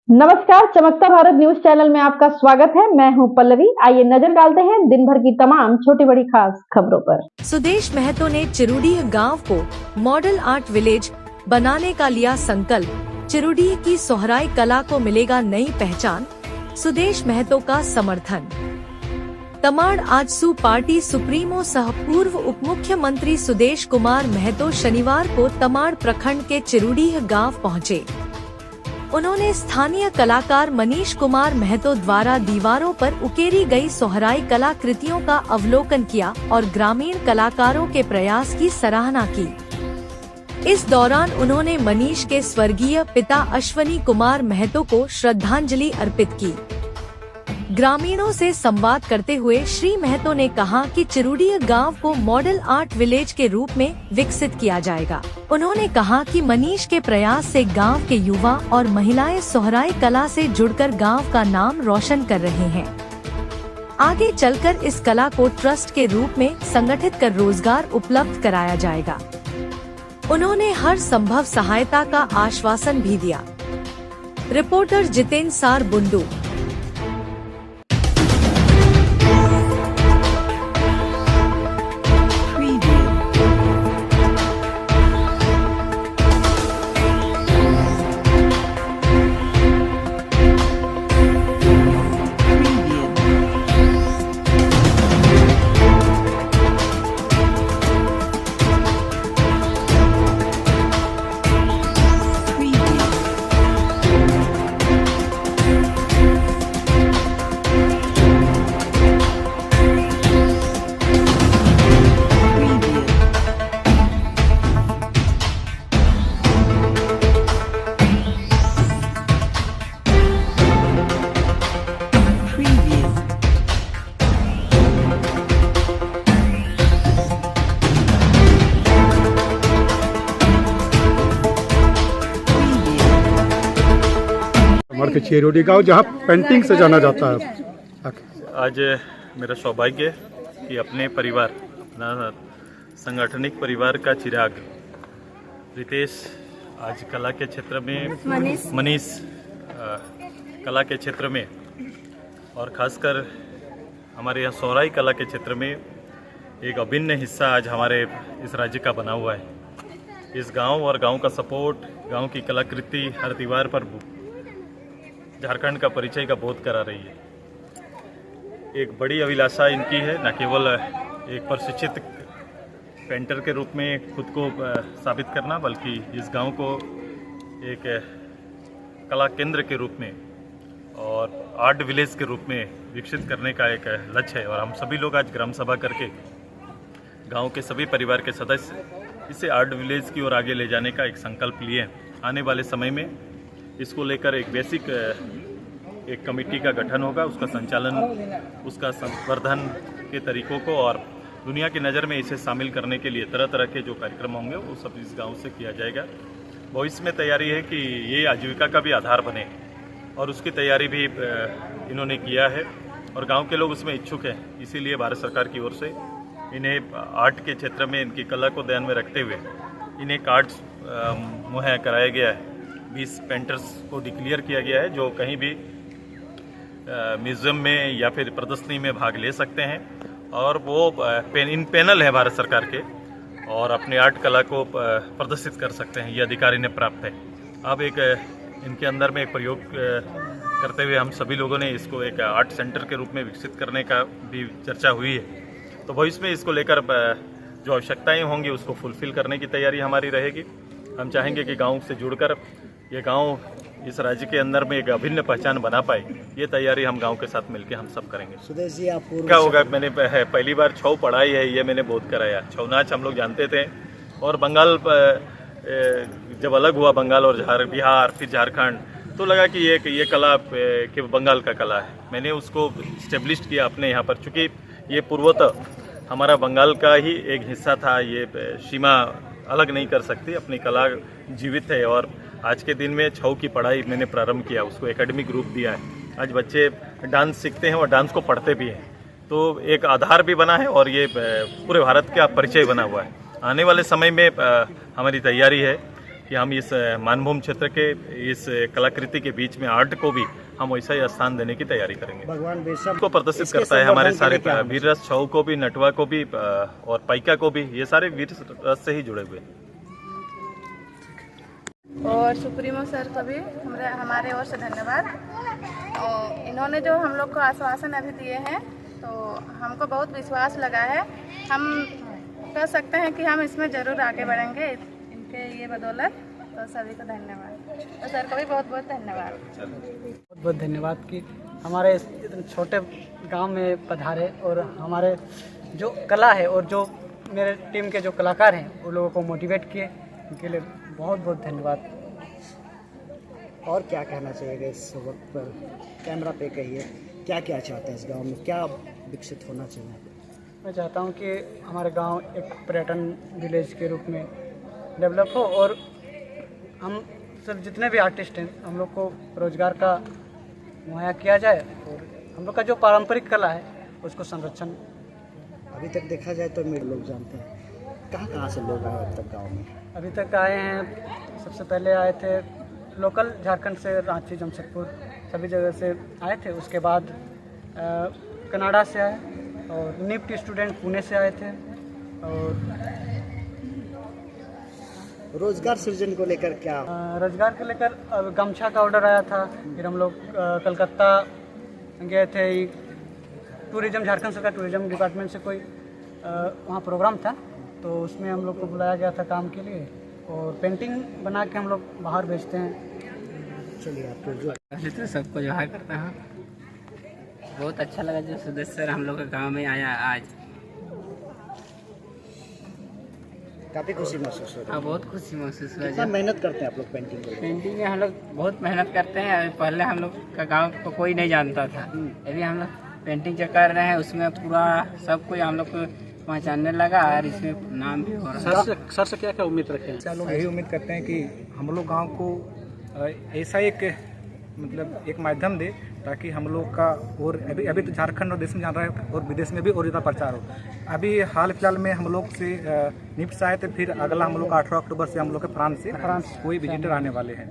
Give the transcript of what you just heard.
नमस्कार, चमकता Bharat news channel में आपका स्वागत है। मैं हूं पल्लवी। आइए नजर डालते हैं दिन भर की तमाम छोटी बड़ी खास खबरों पर। सुदेश महतो ने चिरुडीह गांव को मॉडल आर्ट विलेज बनाने का लिया संकल्प। चिरुडीह की सोहराई कला को मिलेगा नई पहचान, सुदेश महतो का समर्थन। तमाड़ आजसू पार्टी सुप्रीमो सह पूर्व उप मुख्यमंत्री सुदेश कुमार महतो शनिवार को तमाड़ प्रखंड के चिरुडीह गांव पहुंचे। उन्होंने स्थानीय कलाकार मनीष कुमार महतो द्वारा दीवारों पर उकेरी गई सोहराई कलाकृतियों का अवलोकन किया और ग्रामीण कलाकारों के प्रयास की सराहना की। इस दौरान उन्होंने मनीष के स्वर्गीय पिता अश्वनी कुमार महतो को श्रद्धांजलि अर्पित की। ग्रामीणों से संवाद करते हुए श्री महतो ने कहा कि चिरुडीह गांव को मॉडल आर्ट विलेज के रूप में विकसित किया जाएगा। उन्होंने कहा कि मनीष के प्रयास से गांव के युवा और महिलाएं सोहराई कला से जुड़कर गांव का नाम रोशन कर रहे हैं। आगे चलकर इस कला को ट्रस्ट के रूप में संगठित कर रोजगार उपलब्ध कराया जाएगा। उन्होंने हर संभव सहायता का आश्वासन भी दिया। रिपोर्टर जितेंद्र सार बुंडू। हमारे के चिरुडीह गाँव जहाँ पेंटिंग से जाना जाता है। आज मेरा सौभाग्य है कि अपने परिवार, अपना संगठनिक परिवार का चिराग रितेश आज कला के क्षेत्र में, मनीष कला के क्षेत्र में और खासकर हमारे यहाँ सोहराई कला के क्षेत्र में एक अभिन्न हिस्सा आज हमारे इस राज्य का बना हुआ है। इस गांव और गांव का सपोर्ट, गांव की कलाकृति हर दीवार पर झारखंड का परिचय का बोध करा रही है। एक बड़ी अभिलाषा इनकी है, न केवल एक प्रशिक्षित पेंटर के रूप में खुद को साबित करना, बल्कि इस गांव को एक कला केंद्र के रूप में और आर्ट विलेज के रूप में विकसित करने का एक लक्ष्य है। और हम सभी लोग आज ग्राम सभा करके गांव के सभी परिवार के सदस्य इसे आर्ट विलेज की ओर आगे ले जाने का एक संकल्प लिए हैं। आने वाले समय में इसको लेकर एक बेसिक एक कमेटी का गठन होगा, उसका संचालन, उसका संवर्धन के तरीकों को और दुनिया की नज़र में इसे शामिल करने के लिए तरह तरह के जो कार्यक्रम होंगे वो सब इस गांव से किया जाएगा। भविष्य में तैयारी है कि ये आजीविका का भी आधार बने और उसकी तैयारी भी इन्होंने किया है और गाँव के लोग उसमें इच्छुक हैं। इसीलिए भारत सरकार की ओर से इन्हें आर्ट के क्षेत्र में इनकी कला को ध्यान में रखते हुए इन्हें कार्ड्स मुहैया कराया गया है। 20 पेंटर्स को डिक्लेयर किया गया है जो कहीं भी म्यूज़ियम में या फिर प्रदर्शनी में भाग ले सकते हैं और वो इन पैनल है भारत सरकार के और अपने आर्ट कला को प्रदर्शित कर सकते हैं। ये अधिकार इन्हें प्राप्त है। अब एक इनके अंदर में एक प्रयोग करते हुए हम सभी लोगों ने इसको एक आर्ट सेंटर के रूप में विकसित करने का भी चर्चा हुई है। तो भविष्य में इसको लेकर जो आवश्यकताएँ होंगी उसको फुलफिल करने की तैयारी हमारी रहेगी। हम चाहेंगे कि गाँव से जुड़कर ये गांव इस राज्य के अंदर में एक अभिन्न पहचान बना पाए। ये तैयारी हम गांव के साथ मिलकर हम सब करेंगे। सुदेश जी, आप क्या होगा, मैंने पहली बार छऊ पढ़ाई है, ये मैंने बोध कराया। छऊ नाच हम लोग जानते थे और बंगाल जब अलग हुआ, बंगाल और बिहार फिर झारखंड, तो लगा कि ये कला कि बंगाल का कला है। मैंने उसको इस्टेब्लिश किया अपने यहाँ पर, चूँकि ये पूर्वतः हमारा बंगाल का ही एक हिस्सा था। ये सीमा अलग नहीं कर सकती, अपनी कला जीवित है। और आज के दिन में छऊ की पढ़ाई मैंने प्रारंभ किया, उसको एकेडमिक रूप दिया है। आज बच्चे डांस सीखते हैं और डांस को पढ़ते भी हैं, तो एक आधार भी बना है और ये पूरे भारत का परिचय बना हुआ है। आने वाले समय में हमारी तैयारी है कि हम इस मानभूम क्षेत्र के इस कलाकृति के बीच में आर्ट को भी हम वैसा ही स्थान देने की तैयारी करेंगे। भगवान बिरसा को प्रदर्शित करता है हमारे सारे वीर रस, छऊ को भी, नटवा को भी और पाइका को भी, ये सारे वीर रस से ही जुड़े हुए हैं। और सुप्रीमो सर को भी हमारे ओर से धन्यवाद। और इन्होंने जो हम लोग को आश्वासन अभी दिए हैं तो हमको बहुत विश्वास लगा है, हम कह सकते हैं कि हम इसमें ज़रूर आगे बढ़ेंगे इनके ये बदौलत। तो सभी को धन्यवाद और सर को भी बहुत बहुत धन्यवाद। बहुत बहुत धन्यवाद कि हमारे इस इतने छोटे गांव में पधारे और हमारे जो कला है और जो मेरे टीम के जो कलाकार हैं वो लोगों को मोटिवेट किए, उनके लिए बहुत बहुत धन्यवाद। और क्या कहना चाहिएगा इस वक्त पर, कैमरा पे कहिए, क्या क्या चाहते हैं इस गांव में, क्या विकसित होना चाहिए? मैं चाहता हूं कि हमारे गांव एक पर्यटन विलेज के रूप में डेवलप हो और हम सब जितने भी आर्टिस्ट हैं हम लोग को रोज़गार का मुहैया किया जाए और हम लोग का जो पारंपरिक कला है उसको संरक्षण। अभी तक देखा जाए तो मेरे लोग जानते हैं, कहाँ से लोग आए अब तक गाँव में? अभी तक आए हैं, सबसे पहले आए थे लोकल झारखंड से, रांची, जमशेदपुर सभी जगह से आए थे। उसके बाद कनाडा से आए और निफ्ट स्टूडेंट पुणे से आए थे। और रोजगार सृजन को लेकर क्या? रोजगार को लेकर गमछा का ऑर्डर आया था, फिर हम लोग कलकत्ता गए थे, टूरिज्म, झारखंड सरकार टूरिज्म डिपार्टमेंट से कोई वहाँ प्रोग्राम था तो उसमें हम लोग को बुलाया गया था काम के लिए और पेंटिंग बना के हम लोग बाहर भेजते हैं। चलिए आपको जो पहले तो सबको जोहार करता हूँ। बहुत अच्छा लगा जो सदस्य सर हम लोग के गांव में आया आज। काफ़ी खुशी महसूस हो रही है। हाँ, बहुत खुशी महसूस हुआ। कितना मेहनत करते हैं आप लोग पेंटिंग के लिए? पेंटिंग में हम लोग बहुत मेहनत करते हैं। पहले हम लोग का गांव को कोई नहीं जानता था, अभी हम लोग पेंटिंग जो कर रहे हैं उसमें पूरा सब कोई हम लोग को पहचानने लगा और इसमें नाम भी हो रहा है। सर से क्या क्या उम्मीद रखें? हम लोग यही उम्मीद करते हैं कि हम लोग गांव को ऐसा एक मतलब एक माध्यम दे ताकि हम लोग का और अभी तो झारखंड और देश में जान रहा है और विदेश में भी और ज़्यादा प्रचार हो। अभी हाल फिलहाल में हम लोग से निफ्ट से आए थे, फिर अगला हम लोग 18 अक्टूबर से हम लोग के फ्रांस कोई विजिटर आने वाले हैं।